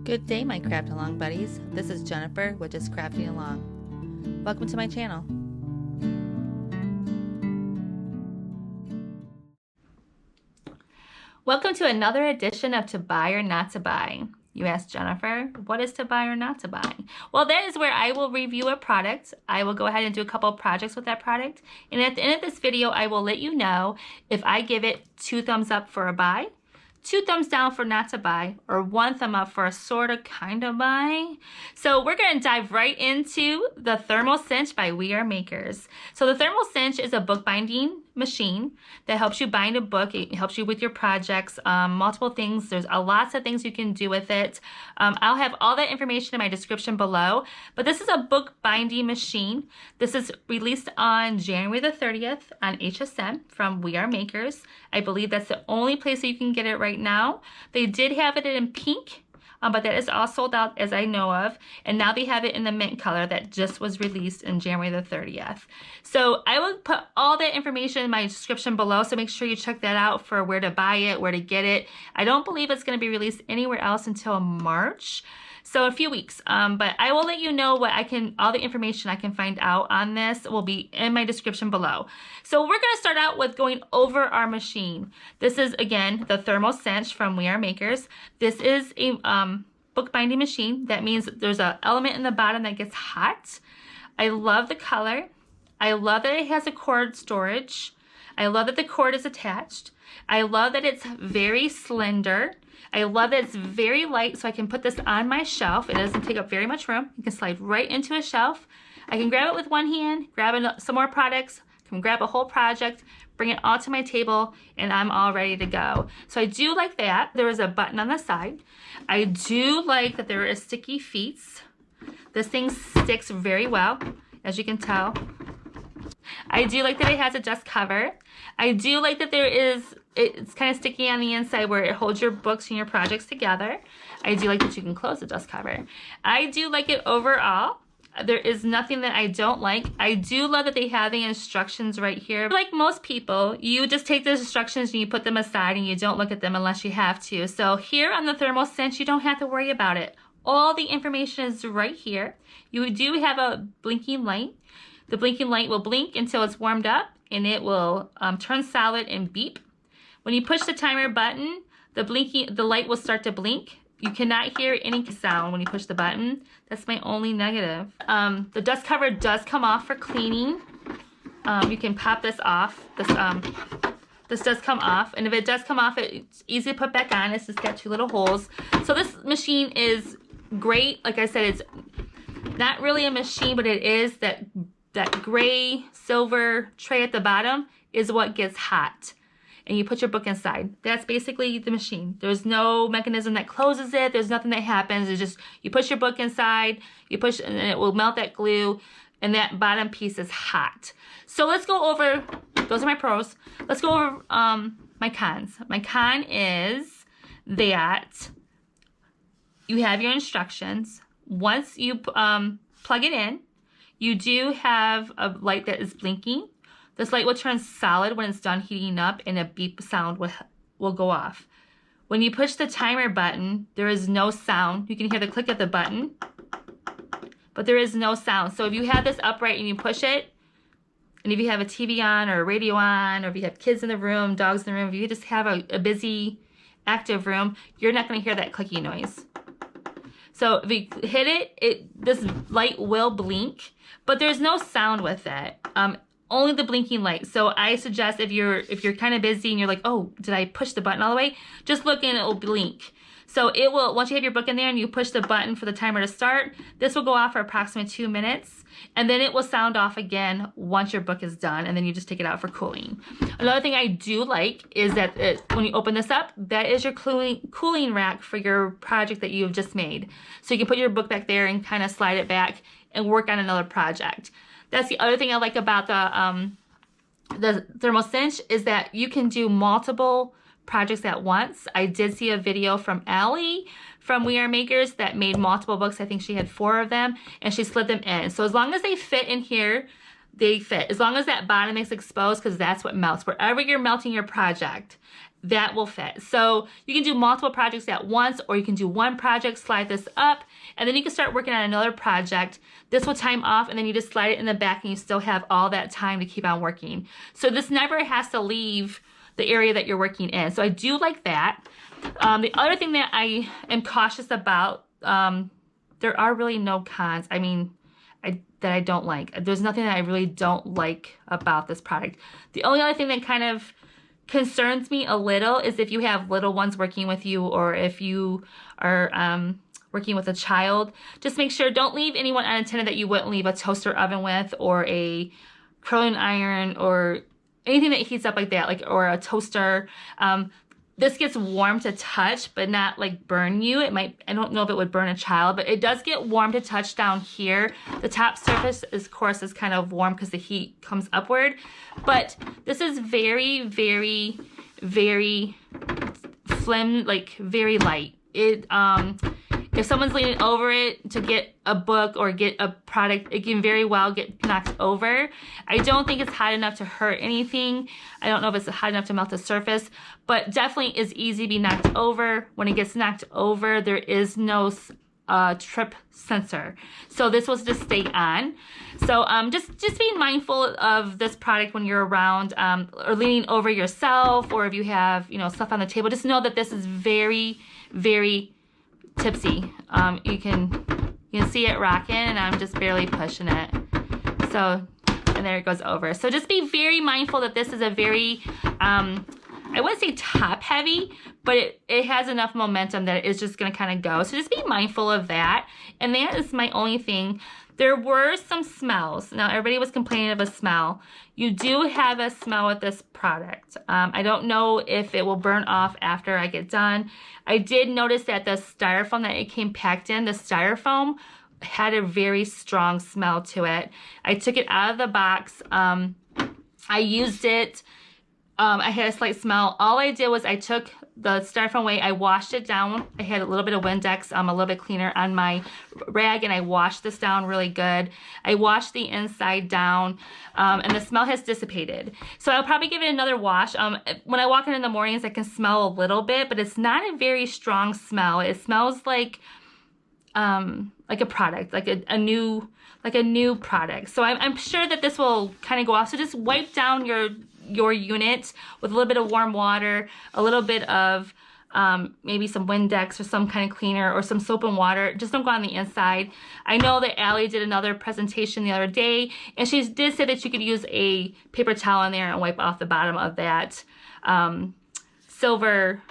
Good day, my craft along buddies. This is Jennifer with Just Crafting Along. Welcome to my channel. Welcome to another edition of To Buy or Not to Buy. You asked Jennifer, what is to buy or not to buy? Well, that is where I will review a product. I will go ahead and do a couple of projects with that product. And at the end of this video, I will let you know if I give it 2 thumbs up for a buy, 2 thumbs down for not to buy, or 1 thumb up for a sort of kind of buy. So we're going to dive right into the Thermal Cinch by We Are Makers. So the Thermal Cinch is a bookbinding machine that helps you bind a book. It helps you with your projects, multiple things. There's lots of things you can do with it. I'll have all that information in my description below, but this is a book binding machine. This is released on January the 30th on HSN from We Are Makers. I believe that's the only place that you can get it right now. They did have it in pink, but that is all sold out as I know of. And now they have it in the mint color that just was released in January the 30th. So I will put all that information in my description below. So make sure you check that out for where to buy it, where to get it. I don't believe it's going to be released anywhere else until March. So a few weeks, but I will let you know what all the information I can find out on this will be in my description below. So we're going to start out with going over our machine. This is, again, the Thermal Cinch from We Are Makers. This is a bookbinding machine. That means there's an element in the bottom that gets hot. I love the color. I love that it has a cord storage. I love that the cord is attached. I love that it's very slender. I love that it's very light, so I can put this on my shelf. It doesn't take up very much room. You can slide right into a shelf. I can grab it with one hand, grab some more products, can grab a whole project, bring it all to my table, and I'm all ready to go. So I do like that. There is a button on the side. I do like that there are sticky feet. This thing sticks very well, as you can tell. I do like that it has a dust cover. I do like that it's kind of sticky on the inside where it holds your books and your projects together. I do like that you can close the dust cover. I do like it overall. There is nothing that I don't like. I do love that they have the instructions right here. Like most people, you just take the instructions and you put them aside and you don't look at them unless you have to. So here on the Thermal Cinch, you don't have to worry about it. All the information is right here. You do have a blinking light. The blinking light will blink until it's warmed up and it will turn solid and beep. When you push the timer button, the light will start to blink. You cannot hear any sound when you push the button. That's my only negative. The dust cover does come off for cleaning. You can pop this off. This does come off, and if it does come off, it's easy to put back on. It's just got 2 little holes. So this machine is great. Like I said, it's not really a machine, but it is that gray silver tray at the bottom is what gets hot. And you put your book inside. That's basically the machine. There's no mechanism that closes it. There's nothing that happens. It's just you push your book inside, you push, and it will melt that glue, and that bottom piece is hot. So let's go over, those are my pros. Let's go over my cons. My con is that you have your instructions. Once you plug it in, you do have a light that is blinking. This light will turn solid when it's done heating up and a beep sound will go off. When you push the timer button, there is no sound. You can hear the click of the button, but there is no sound. So if you have this upright and you push it, and if you have a TV on or a radio on, or if you have kids in the room, dogs in the room, if you just have a busy, active room, you're not gonna hear that clicky noise. So if you hit it, this light will blink, but there's no sound with it. Only the blinking light. So I suggest if you're kind of busy and you're like, oh, did I push the button all the way? Just look and it will blink. So it will, once you have your book in there and you push the button for the timer to start, this will go off for approximately 2 minutes, and then it will sound off again once your book is done, and then you just take it out for cooling. Another thing I do like is that when you open this up, that is your cooling rack for your project that you have just made. So you can put your book back there and kind of slide it back and work on another project. That's the other thing I like about the Thermal Cinch is that you can do multiple projects at once. I did see a video from You Aly from We Are Makers that made multiple books. I think she had 4 of them, and she slid them in. So as long as they fit in here, they fit. As long as that bottom is exposed, because that's what melts. Wherever you're melting your project, that will fit. So you can do multiple projects at once, or you can do one project, slide this up, and then you can start working on another project. This will time off, and then you just slide it in the back, and you still have all that time to keep on working. So this never has to leave the area that you're working in. So I do like that. The other thing that I am cautious about, there are really no cons. I mean, that I don't like. There's nothing that I really don't like about this product. The only other thing that kind of concerns me a little is if you have little ones working with you, or if you are working with a child, just make sure, don't leave anyone unattended that you wouldn't leave a toaster oven with, or a curling iron, or anything that heats up like that, like, or a toaster. This gets warm to touch, but not like burn you. It might, I don't know if it would burn a child, but it does get warm to touch down here. The top surface, of course, is kind of warm because the heat comes upward. But this is very, very, very like very light. It, if someone's leaning over it to get a book or get a product, it can very well get knocked over. I don't think it's hot enough to hurt anything. I don't know if it's hot enough to melt the surface, but definitely is easy to be knocked over. When it gets knocked over, there is no trip sensor. So this was to stay on. So just being mindful of this product when you're around, or leaning over yourself, or if you have, you know, stuff on the table, just know that this is very, very tipsy. You can see it rocking, and I'm just barely pushing it. So, and there it goes over. So just be very mindful that this is a very, I wouldn't say top heavy, but it has enough momentum that it's just gonna kind of go. So just be mindful of that. And that is my only thing. There were some smells. Now, everybody was complaining of a smell. You do have a smell with this product. I don't know if it will burn off after I get done. I did notice that the styrofoam that it came packed in, the styrofoam had a very strong smell to it. I took it out of the box. I used it. I had a slight smell. All I did was I took the styrofoam away, I washed it down. I had a little bit of Windex, a little bit cleaner on my rag, and I washed this down really good. I washed the inside down, and the smell has dissipated. So I'll probably give it another wash. When I walk in the mornings, I can smell a little bit, but it's not a very strong smell. It smells like a product, like a new product. So I'm sure that this will kind of go off. So just wipe down your unit with a little bit of warm water, a little bit of maybe some Windex or some kind of cleaner, or some soap and water. Just don't go on the inside. I know that Aly did another presentation the other day, and she did say that you could use a paper towel in there and wipe off the bottom of that silver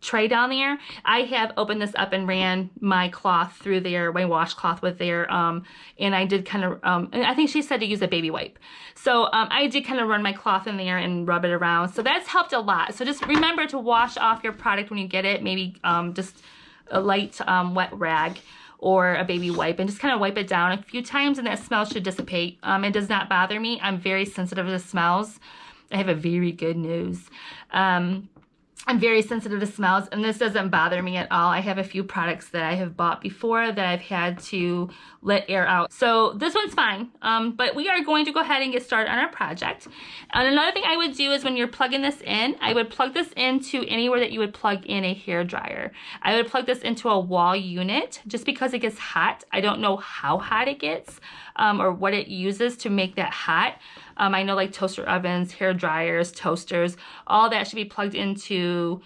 tray down there. I have opened this up and ran my cloth through there, my washcloth with there, and I did kind of, and I think she said to use a baby wipe. So I did kind of run my cloth in there and rub it around. So that's helped a lot. So just remember to wash off your product when you get it, maybe just a light wet rag or a baby wipe, and just kind of wipe it down a few times, and that smell should dissipate. It does not bother me. I'm very sensitive to smells. I have a very good nose. I'm very sensitive to smells, and this doesn't bother me at all. I have a few products that I have bought before that I've had to let air out. So this one's fine, but we are going to go ahead and get started on our project. And another thing I would do is when you're plugging this in, I would plug this into anywhere that you would plug in a hair dryer. I would plug this into a wall unit just because it gets hot. I don't know how hot it gets or what it uses to make that hot. I know like toaster ovens, hair dryers, toasters, all that should be plugged into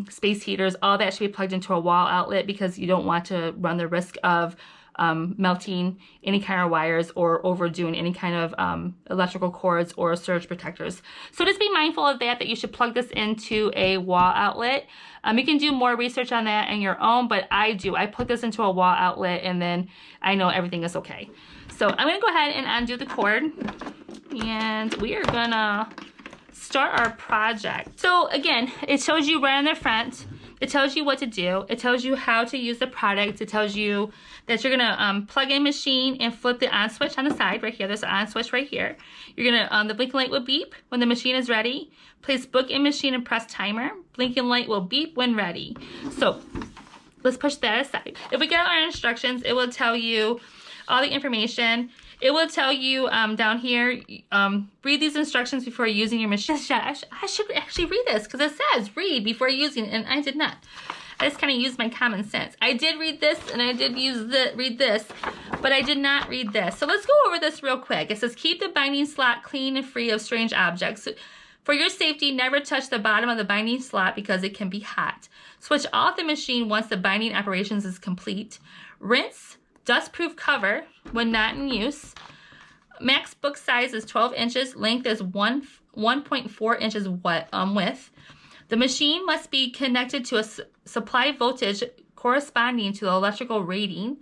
space heaters. All that should be plugged into a wall outlet because you don't want to run the risk of melting any kind of wires or overdoing any kind of electrical cords or surge protectors. So just be mindful of that you should plug this into a wall outlet. You can do more research on that on your own, but I do. I plug this into a wall outlet, and then I know everything is okay. So I'm going to go ahead and undo the cord, and we are going to start our project. So again, it shows you right on the front. It tells you what to do. It tells you how to use the product. It tells you that you're gonna plug in machine and flip the on switch on the side right here. There's an on switch right here. You're gonna, the blinking light will beep when the machine is ready. Place book in machine and press timer. Blinking light will beep when ready. So let's push that aside. If we get our instructions, it will tell you all the information. It will tell you down here, read these instructions before using your machine. I should actually read this because it says read before using, and I did not. I just kind of used my common sense. I did read this and I did read this, but I did not read this. So let's go over this real quick. It says keep the binding slot clean and free of strange objects. For your safety, never touch the bottom of the binding slot because it can be hot. Switch off the machine once the binding operations is complete. Rinse dust-proof cover when not in use. Max book size is 12 inches. Length is 1.4 inches width. The machine must be connected to a supply voltage corresponding to the electrical rating.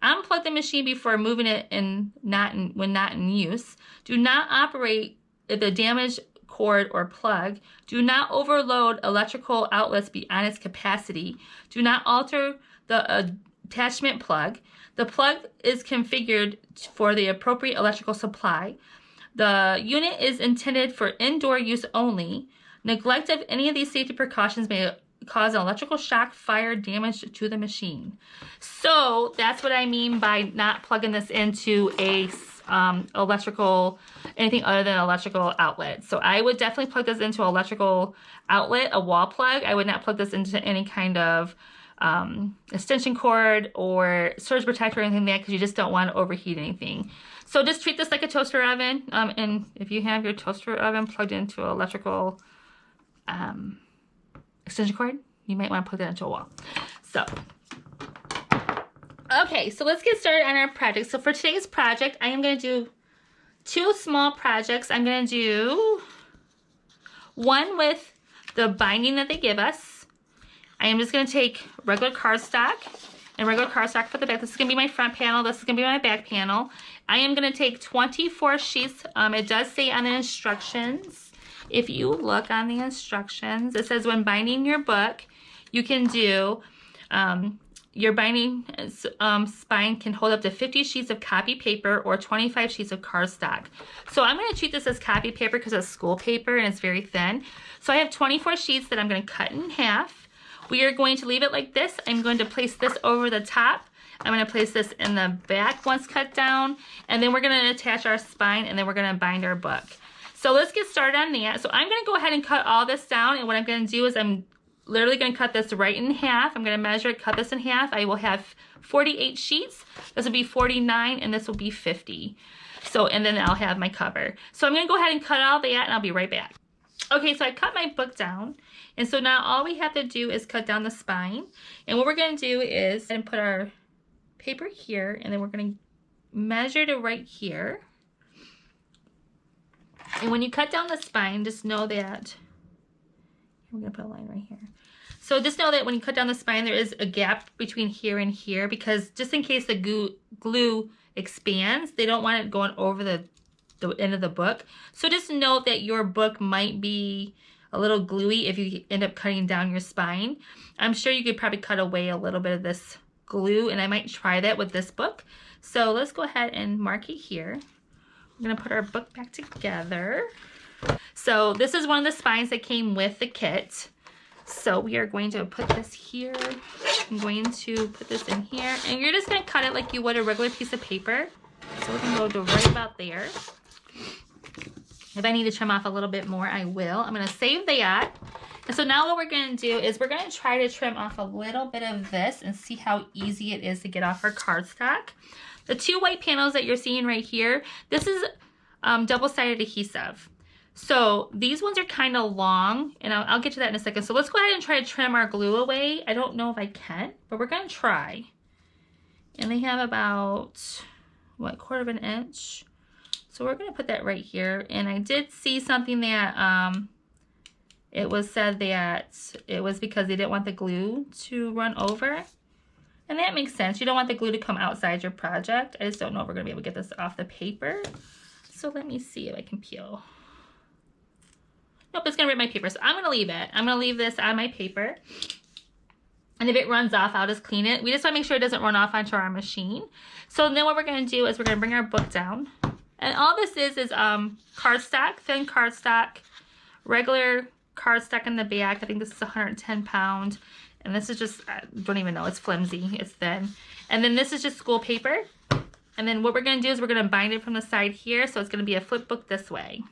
Unplug the machine before moving it when not in use. Do not operate the damaged cord or plug. Do not overload electrical outlets beyond its capacity. Do not alter the attachment plug. The plug is configured for the appropriate electrical supply. The unit is intended for indoor use only. Neglect of any of these safety precautions may cause an electrical shock, fire, damage to the machine. So that's what I mean by not plugging this into a anything other than electrical outlet. So I would definitely plug this into an electrical outlet, a wall plug. I would not plug this into any kind of extension cord or surge protector or anything like that because you just don't want to overheat anything. So just treat this like a toaster oven. And if you have your toaster oven plugged into an electrical extension cord, you might want to plug that into a wall. So, okay, so let's get started on our project. So for today's project, I am going to do 2 small projects. I'm going to do one with the binding that they give us. I am just going to take regular cardstock and regular cardstock for the back. This is going to be my front panel. This is going to be my back panel. I am going to take 24 sheets. It does say on the instructions, if you look on the instructions, it says when binding your book, you can do, your binding spine can hold up to 50 sheets of copy paper or 25 sheets of cardstock. So I'm going to treat this as copy paper because it's school paper and it's very thin. So I have 24 sheets that I'm going to cut in half. We are going to leave it like this. I'm going to place this over the top. I'm going to place this in the back once cut down. And then we're going to attach our spine and then we're going to bind our book. So let's get started on that. So I'm going to go ahead and cut all this down. And what I'm going to do is I'm literally going to cut this right in half. I'm going to measure it, cut this in half. I will have 48 sheets. This will be 49 and this will be 50. So, and then I'll have my cover. So I'm going to go ahead and cut all that and I'll be right back. Okay, so I cut my book down. And so now all we have to do is cut down the spine. And what we're going to do is put our paper here and then we're going to measure to right here. And when you cut down the spine, just know that, we're going to put a line right here. So just know that when you cut down the spine, there is a gap between here and here because just in case the glue expands, they don't want it going over the end of the book. So just note that your book might be a little gluey if you end up cutting down your spine. I'm sure you could probably cut away a little bit of this glue and I might try that with this book. So let's go ahead and mark it here. We're going to put our book back together. So this is one of the spines that came with the kit. So we are going to put this here. I'm going to put this in here. And you're just going to cut it like you would a regular piece of paper. So we're going to go to right about there. If I need to trim off a little bit more, I will. I'm going to save that. And so now what we're going to do is we're going to try to trim off a little bit of this and see how easy it is to get off our cardstock. The 2 white panels that you're seeing right here, this is double-sided adhesive. So these ones are kind of long, and I'll get to that in a second. So let's go ahead and try to trim our glue away. I don't know if I can, but we're going to try. And they have about, what, 1/4 inch. So we're going to put that right here. And I did see something that it was said that it was because they didn't want the glue to run over. And that makes sense. You don't want the glue to come outside your project. I just don't know if we're going to be able to get this off the paper. So let me see if I can peel. Nope, it's going to rip my paper. So I'm going to leave it. I'm going to leave this on my paper. And if it runs off, I'll just clean it. We just want to make sure it doesn't run off onto our machine. So then what we're going to do is we're going to bring our book down. And all this is cardstock, thin cardstock, regular cardstock in the back. I think this is 110 pound. And this is just, I don't even know, it's flimsy, it's thin. And then this is just school paper. And then what we're going to do is we're going to bind it from the side here. So it's going to be a flip book this way.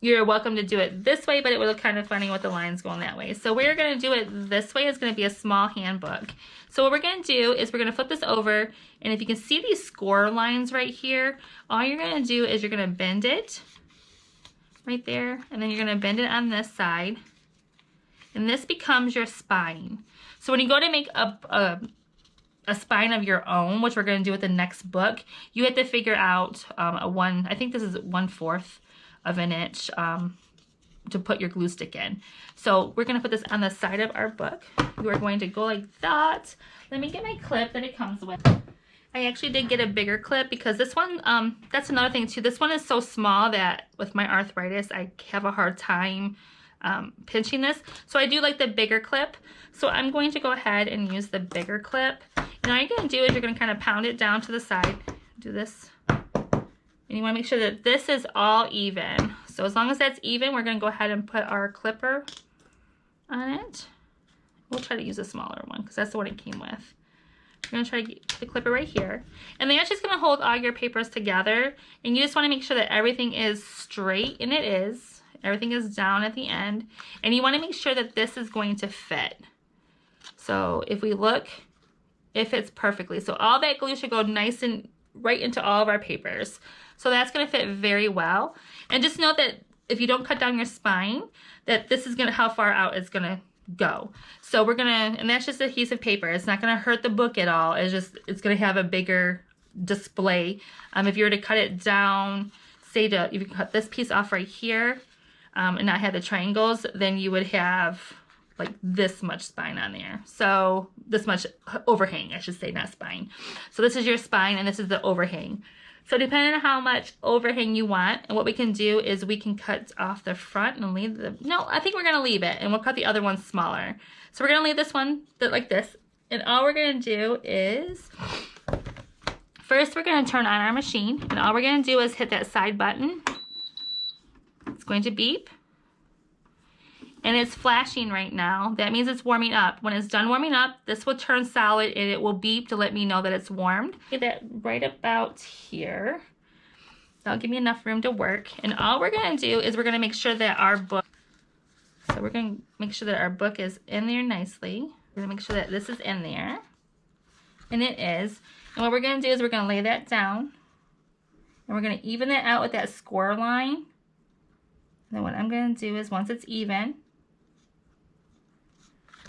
You're welcome to do it this way, but it would look kind of funny with the lines going that way. So we're going to do it this way. It's going to be a small handbook. So what we're going to do is we're going to flip this over. And if you can see these score lines right here, all you're going to do is you're going to bend it right there. And then you're going to bend it on this side. And this becomes your spine. So when you go to make a spine of your own, which we're going to do with the next book, you have to figure out I think this is 1/4 of an inch to put your glue stick in. So we're going to put this on the side of our book. We're going to go like that. Let me get my clip that it comes with. I actually did get a bigger clip because this one, that's another thing too. This one is so small that with my arthritis, I have a hard time pinching this. So I do like the bigger clip. So I'm going to go ahead and use the bigger clip. And all you're going to do is you're going to kind of pound it down to the side. Do this. And you want to make sure that this is all even. So as long as that's even, we're going to go ahead and put our clipper on it. We'll try to use a smaller one because that's the one it came with. We're going to try to get the clipper right here. And then it's just going to hold all your papers together. And you just want to make sure that everything is straight, and it is. Everything is down at the end. And you want to make sure that this is going to fit. So if we look, it fits perfectly. So all that glue should go nice and right into all of our papers. So that's going to fit very well. And just note that if you don't cut down your spine, that this is going to, how far out it's going to go. So we're going to, and that's just adhesive paper. It's not going to hurt the book at all. It's just, it's going to have a bigger display. If you were to cut it down, say if you cut this piece off right here and not have the triangles, then you would have like this much spine on there. So this much overhang, I should say, not spine. So this is your spine and this is the overhang. So depending on how much overhang you want, and what we can do is we can cut off the front and leave the, no, I think we're gonna leave it and we'll cut the other one smaller. So we're gonna leave this one like this. And all we're gonna do is, first we're gonna turn on our machine, and all we're gonna do is hit that side button. It's going to beep. And it's flashing right now. That means it's warming up. When it's done warming up, this will turn solid and it will beep to let me know that it's warmed. Get that right about here. That'll give me enough room to work. And all we're gonna do is we're gonna make sure that our book, so we're gonna make sure that our book is in there nicely. We're gonna make sure that this is in there. And it is. And what we're gonna do is we're gonna lay that down. And we're gonna even it out with that score line. And then what I'm gonna do is once it's even,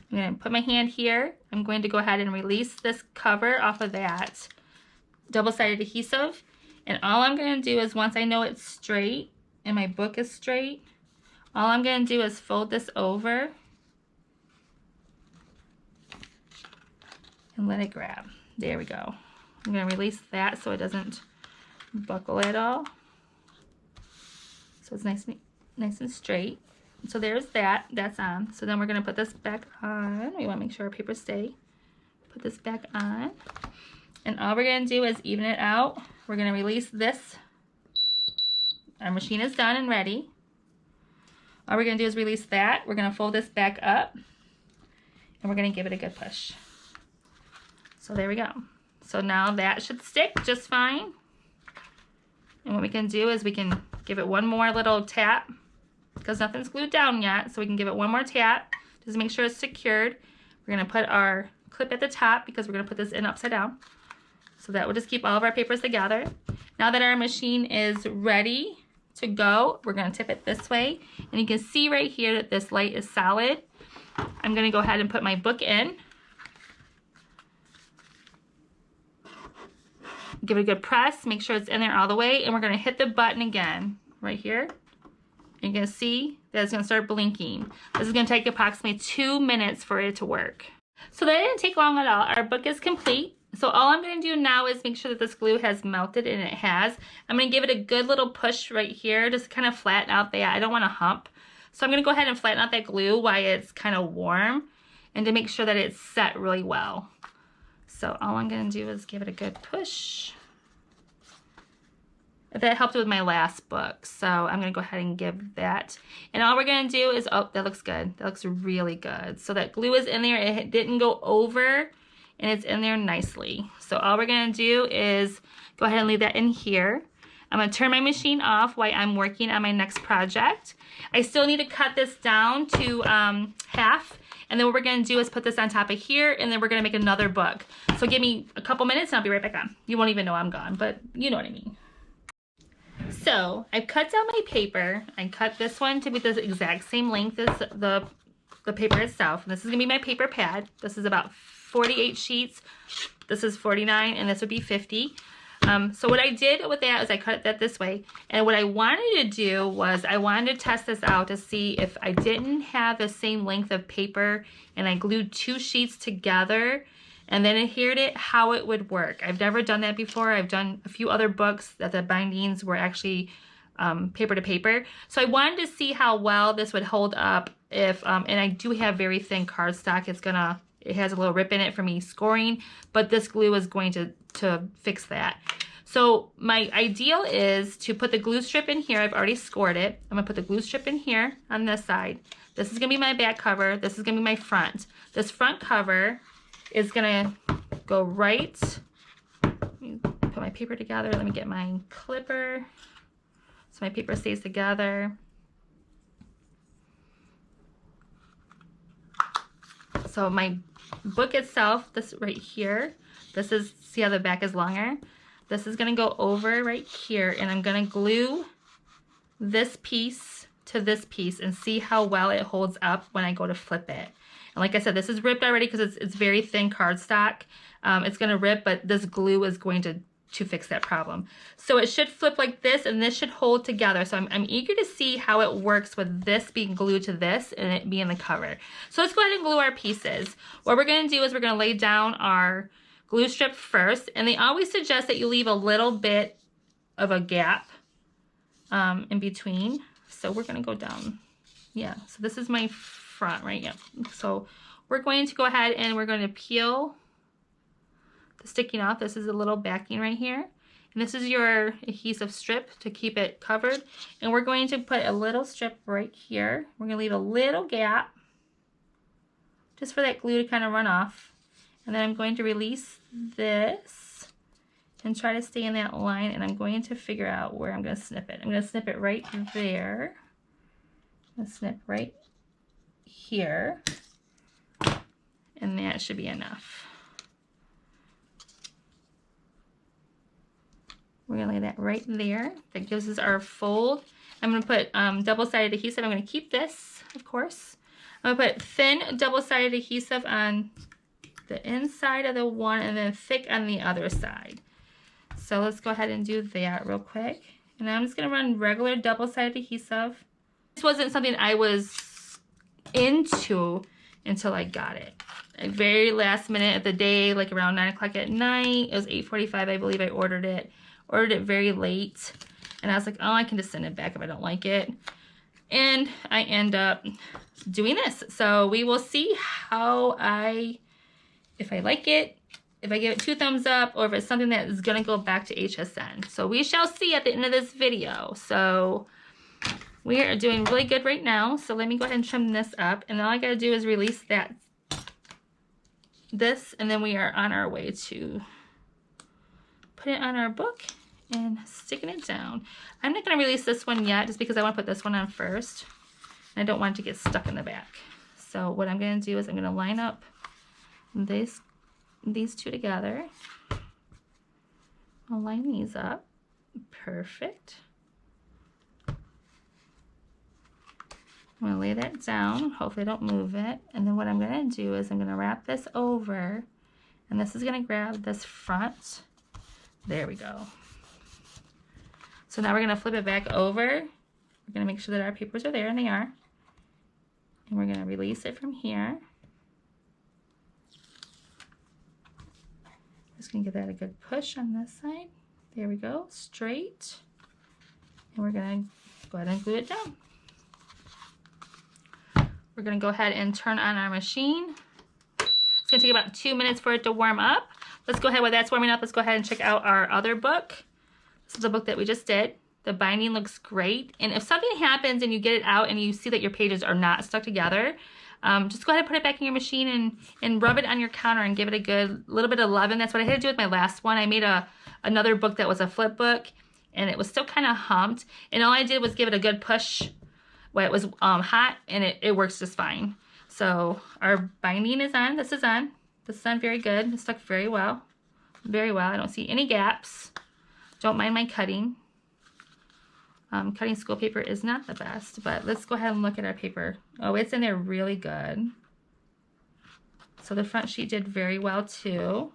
I'm going to put my hand here. I'm going to go ahead and release this cover off of that double-sided adhesive. And all I'm going to do is once I know it's straight and my book is straight, all I'm going to do is fold this over and let it grab. There we go. I'm going to release that so it doesn't buckle at all. So it's nice and straight. So there's that, that's on. So then we're gonna put this back on. We wanna make sure our papers stay. Put this back on. And all we're gonna do is even it out. We're gonna release this. Our machine is done and ready. All we're gonna do is release that. We're gonna fold this back up and we're gonna give it a good push. So there we go. So now that should stick just fine. And what we can do is we can give it one more little tap, because nothing's glued down yet, so we can give it one more tap just to make sure it's secured. We're going to put our clip at the top because we're going to put this in upside down. So that will just keep all of our papers together. Now that our machine is ready to go, we're going to tip it this way. And you can see right here that this light is solid. I'm going to go ahead and put my book in. Give it a good press, make sure it's in there all the way, and we're going to hit the button again right here. You're going to see that it's going to start blinking. This is going to take approximately 2 minutes for it to work. So that didn't take long at all. Our book is complete. So all I'm going to do now is make sure that this glue has melted, and it has. I'm going to give it a good little push right here, just kind of flatten out that. I don't want to hump. So I'm going to go ahead and flatten out that glue while it's kind of warm, and to make sure that it's set really well. So all I'm going to do is give it a good push. That helped with my last book, so I'm going to go ahead and give that. And all we're going to do is, oh, that looks good. That looks really good. So that glue is in there. It didn't go over and it's in there nicely. So all we're gonna do is go ahead and leave that in here. I'm gonna turn my machine off while I'm working on my next project. I still need to cut this down to half, and then what we're gonna do is put this on top of here, and then we're gonna make another book. So give me a couple minutes and I'll be right back on. You won't even know I'm gone, but you know what I mean. So I've cut down my paper. I cut this one to be the exact same length as the paper itself. And this is gonna be my paper pad. This is about 48 sheets. This is 49, and this would be 50. So what I did with that is I cut that this way, and what I wanted to do was I wanted to test this out to see if I didn't have the same length of paper and I glued 2 sheets together and then adhered it, how it would work. I've never done that before. I've done a few other books that the bindings were actually paper to paper. So I wanted to see how well this would hold up if, and I do have very thin cardstock. It has a little rip in it for me scoring, but this glue is going to fix that. So my ideal is to put the glue strip in here. I've already scored it. I'm gonna put the glue strip in here on this side. This is gonna be my back cover. This is gonna be my front. This front cover is gonna go right. Let me put my paper together. Let me get my clipper so my paper stays together. So my book itself, this right here, this is, see how the back is longer? This is gonna go over right here, and I'm gonna glue this piece to this piece and see how well it holds up when I go to flip it. And like I said, this is ripped already because it's very thin cardstock. It's gonna rip, but this glue is going to fix that problem. So it should flip like this, and this should hold together. So I'm eager to see how it works with this being glued to this and it being the cover. So let's go ahead and glue our pieces. What we're gonna do is we're gonna lay down our glue strip first, and they always suggest that you leave a little bit of a gap in between. So we're gonna go down. Yeah, so this is my front, right? Yeah. So we're going to go ahead and we're going to peel the sticking off. This is a little backing right here. And this is your adhesive strip to keep it covered. And we're going to put a little strip right here. We're going to leave a little gap just for that glue to kind of run off. And then I'm going to release this and try to stay in that line. And I'm going to figure out where I'm going to snip it. I'm going to snip it right there. I'm going to snip right here. And that should be enough. We're gonna lay that right there. That gives us our fold. I'm gonna put double-sided adhesive. I'm gonna keep this, of course. I'm gonna put thin double-sided adhesive on the inside of the one and then thick on the other side. So let's go ahead and do that real quick. And I'm just gonna run regular double-sided adhesive. This wasn't something I was into until I got it. At very last minute of the day, like around 9 o'clock at night. It was 8:45, I believe I ordered it. Ordered it very late, and I was like, oh, I can just send it back if I don't like it. And I end up doing this. So we will see how if I like it, if I give it 2 thumbs up, or if it's something that is gonna go back to HSN. So we shall see at the end of this video. So we are doing really good right now. So let me go ahead and trim this up, and all I gotta do is release this, and then we are on our way to put it on our book and sticking it down. I'm not going to release this one yet just because I want to put this one on first. And I don't want it to get stuck in the back. So what I'm going to do is I'm going to line up these 2 together. I'll line these up. Perfect. I'm going to lay that down. Hopefully I don't move it. And then what I'm going to do is I'm going to wrap this over. And this is going to grab this front. There we go. So now we're going to flip it back over. We're going to make sure that our papers are there, and they are. And we're going to release it from here. Just going to give that a good push on this side. There we go, straight. And we're going to go ahead and glue it down. We're going to go ahead and turn on our machine. It's going to take about 2 minutes for it to warm up. Let's go ahead, while that's warming up, let's go ahead and check out our other book. This is the book that we just did. The binding looks great. And if something happens and you get it out and you see that your pages are not stuck together, just go ahead and put it back in your machine and rub it on your counter and give it a good little bit of loving. That's what I had to do with my last one. I made another book that was a flip book, and it was still kind of humped, and all I did was give it a good push while it was hot, and it works just fine. So our binding is on. This is on. This is on very good. It stuck very well. Very well. I don't see any gaps. Don't mind my cutting. Cutting school paper is not the best, but let's go ahead and look at our paper. Oh, it's in there really good. So the front sheet did very well too.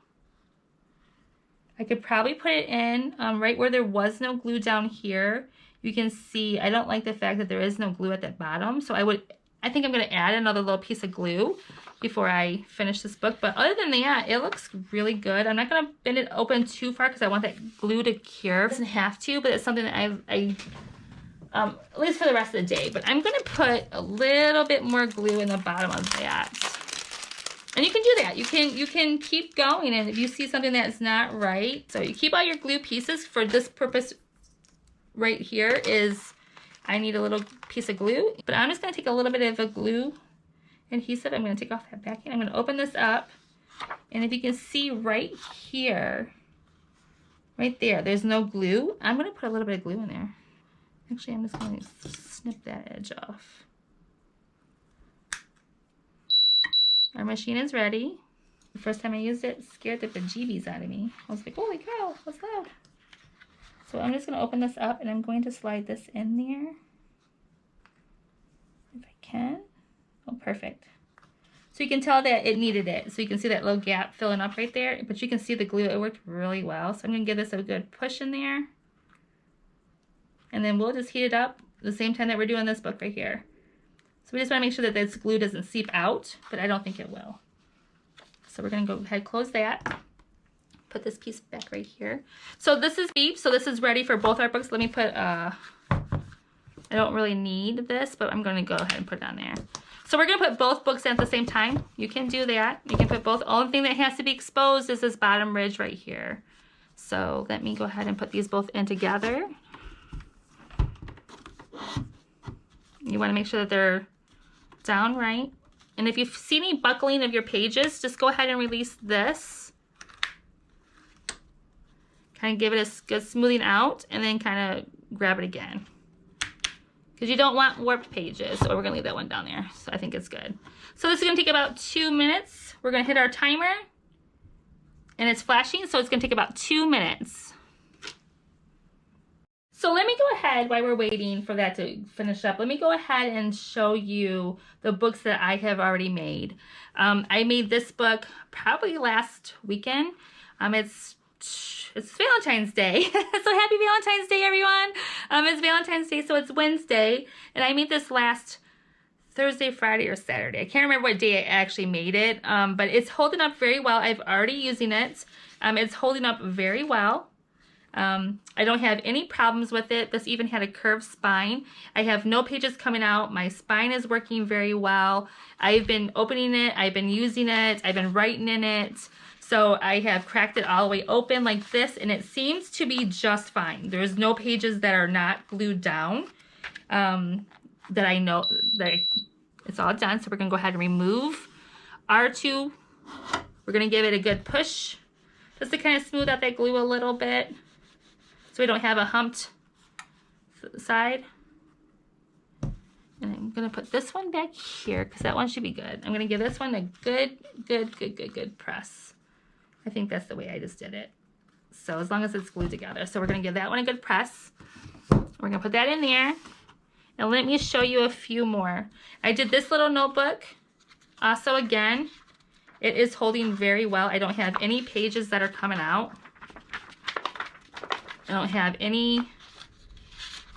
I could probably put it in right where there was no glue down here. You can see I don't like the fact that there is no glue at the bottom, so I think I'm going to add another little piece of glue before I finish this book. But other than that, it looks really good. I'm not going to bend it open too far because I want that glue to cure. It doesn't have to, but it's something that I at least for the rest of the day. But I'm going to put a little bit more glue in the bottom of that. And you can do that. You can keep going, and if you see something that's not right, so you keep all your glue pieces. For this purpose right here is I need a little piece of glue, but I'm just going to take a little bit of a glue adhesive. I'm going to take off that backing. I'm going to open this up, and if you can see right here, right there, there's no glue. I'm going to put a little bit of glue in there. Actually, I'm just going to snip that edge off. Our machine is ready. The first time I used it, it scared the bejeebies out of me. I was like, holy cow, what's loud? So I'm just going to open this up, and I'm going to slide this in there. If I can. Oh, perfect. So you can tell that it needed it. So you can see that little gap filling up right there. But you can see the glue, it worked really well. So I'm going to give this a good push in there. And then we'll just heat it up the same time that we're doing this book right here. So we just want to make sure that this glue doesn't seep out, but I don't think it will. So we're going to go ahead and close that. Put this piece back right here. So this is beef, so this is ready for both our books. Let me put, I don't really need this, but I'm going to go ahead and put it on there. So we're going to put both books in at the same time. You can do that. You can put both. Only thing that has to be exposed is this bottom ridge right here. So let me go ahead and put these both in together. You want to make sure that they're down right. And if you see any buckling of your pages, just go ahead and release this. Kind of give it a good smoothing out, and then kind of grab it again. Because you don't want warped pages, so we're going to leave that one down there. So I think it's good. So this is going to take about 2 minutes. We're going to hit our timer, and it's flashing, so it's going to take about 2 minutes. So let me go ahead, while we're waiting for that to finish up, let me go ahead and show you the books that I have already made. I made this book probably last weekend. It's Valentine's Day. So happy Valentine's Day, everyone. It's Valentine's Day, so it's Wednesday. And I made this last Thursday, Friday, or Saturday. I can't remember what day I actually made it, but it's holding up very well. I've already using it. It's holding up very well. I don't have any problems with it. This even had a curved spine. I have no pages coming out. My spine is working very well. I've been opening it. I've been using it. I've been writing in it. So I have cracked it all the way open like this, and it seems to be just fine. There's no pages that are not glued down that I know that it's all done. So we're going to go ahead and remove R2. We're going to give it a good push just to kind of smooth out that glue a little bit, so we don't have a humped side. And I'm going to put this one back here because that one should be good. I'm going to give this one a good press. I think that's the way I just did it. So as long as it's glued together. So we're going to give that one a good press. We're going to put that in there. And let me show you a few more. I did this little notebook. Also, again, it is holding very well. I don't have any pages that are coming out. I don't have any,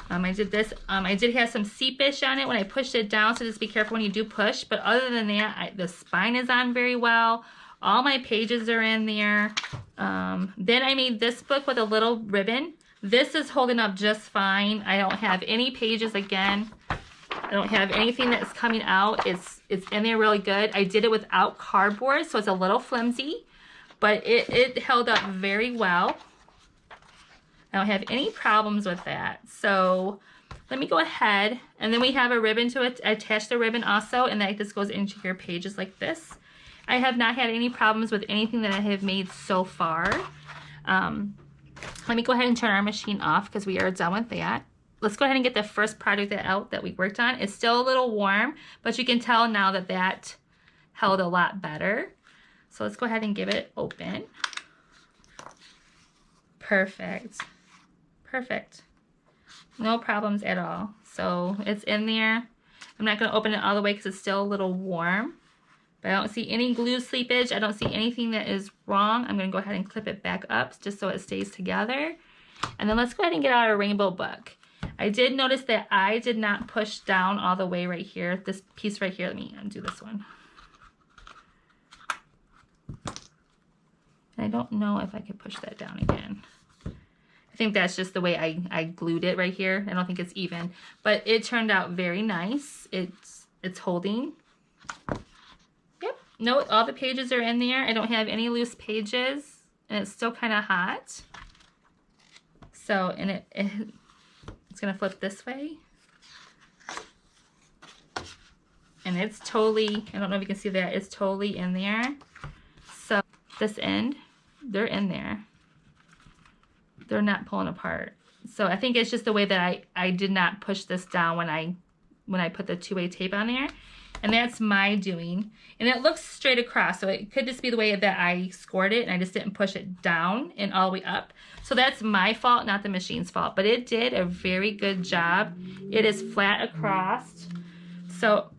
I did this, I did have some seepish on it when I pushed it down, so just be careful when you do push. But other than that, the spine is on very well. All my pages are in there. Then I made this book with a little ribbon. This is holding up just fine. I don't have any pages again. I don't have anything that's coming out. It's in there really good. I did it without cardboard, so it's a little flimsy, but it held up very well. I don't have any problems with that. So Let me go ahead, and then we have a ribbon to attach the ribbon also, and that just goes into your pages like this. I have not had any problems with anything that I have made so far. Let me go ahead and turn our machine off because we are done with that. Let's go ahead and get the first project out that we worked on. It's still a little warm, but you can tell now that that held a lot better. So let's go ahead and give it open. Perfect. Perfect. No problems at all. So it's in there. I'm not going to open it all the way because it's still a little warm. But I don't see any glue seepage. I don't see anything that is wrong. I'm going to go ahead and clip it back up just so it stays together. And then let's go ahead and get out our rainbow book. I did notice that I did not push down all the way right here. This piece right here, let me undo this one. I don't know if I could push that down again. I think that's just the way I glued it right here. I don't think it's even, but it turned out very nice. It's holding. Yep, no, all the pages are in there. I don't have any loose pages, and it's still kind of hot. So, and it's gonna flip this way. And it's totally, I don't know if you can see that, it's totally in there. So this end, they're in there. They're not pulling apart. So I think it's just the way that I did not push this down when I put the two-way tape on there. And that's my doing. And it looks straight across, so it could just be the way that I scored it and I just didn't push it down and all the way up. So that's my fault, not the machine's fault. But it did a very good job. It is flat across. So,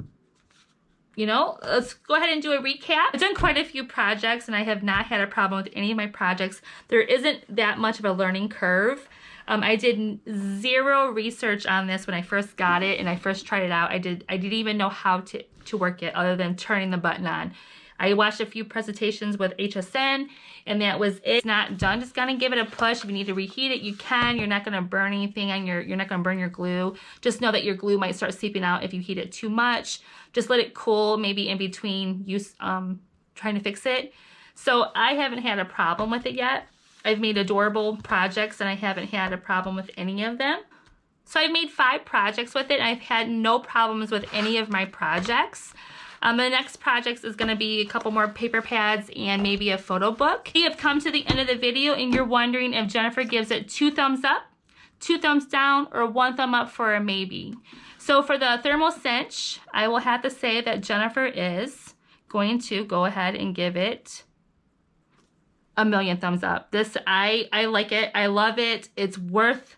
you know, let's go ahead and do a recap. I've done quite a few projects and I have not had a problem with any of my projects. There isn't that much of a learning curve. I did zero research on this when I first got it and I first tried it out. I didn't even know how to work it other than turning the button on. I watched a few presentations with HSN and that was it. It's not done. Just gonna give it a push. If you need to reheat it, you can. You're not gonna burn anything on you're not gonna burn your glue. Just know that your glue might start seeping out if you heat it too much. Just let it cool maybe in between use trying to fix it. So I haven't had a problem with it yet. I've made adorable projects and I haven't had a problem with any of them. So I've made 5 projects with it. And I've had no problems with any of my projects. The next project is going to be a couple more paper pads and maybe a photo book. You have come to the end of the video and you're wondering if Jennifer gives it 2 thumbs up, 2 thumbs down, or 1 thumb up for a maybe. So for the Thermal Cinch, I will have to say that Jennifer is going to go ahead and give it a million thumbs up. This, I like it. I love it. It's worth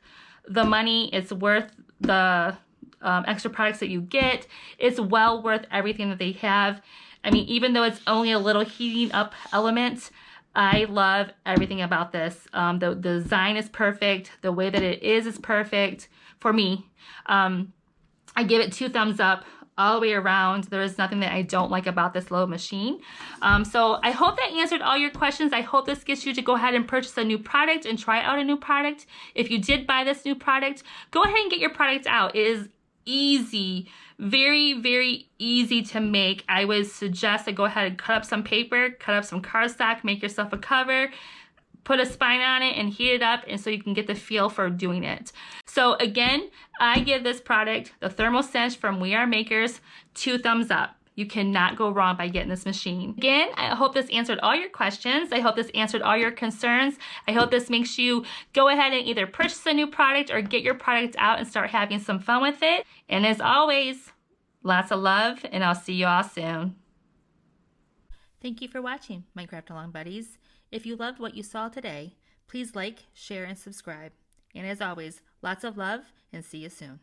the money. It's worth the extra products that you get. It's well worth everything that they have. I mean, even though it's only a little heating up element, I love everything about this. The design is perfect. The way that it is perfect for me. I give it 2 thumbs up all the way around. There is nothing that I don't like about this little machine. So I hope that answered all your questions. I hope this gets you to go ahead and purchase a new product and try out a new product. If you did buy this new product, go ahead and get your product out. It is easy, very, very easy to make. I would suggest to go ahead and cut up some paper, cut up some cardstock, make yourself a cover, put a spine on it and heat it up, and so you can get the feel for doing it. So again, I give this product, the Thermal Cinch from We Are Makers, 2 thumbs up. You cannot go wrong by getting this machine. Again, I hope this answered all your questions. I hope this answered all your concerns. I hope this makes you go ahead and either purchase a new product or get your product out and start having some fun with it. And as always, lots of love, and I'll see you all soon. Thank you for watching, my Craft Along buddies. If you loved what you saw today, please like, share, and subscribe. And as always, lots of love, and see you soon.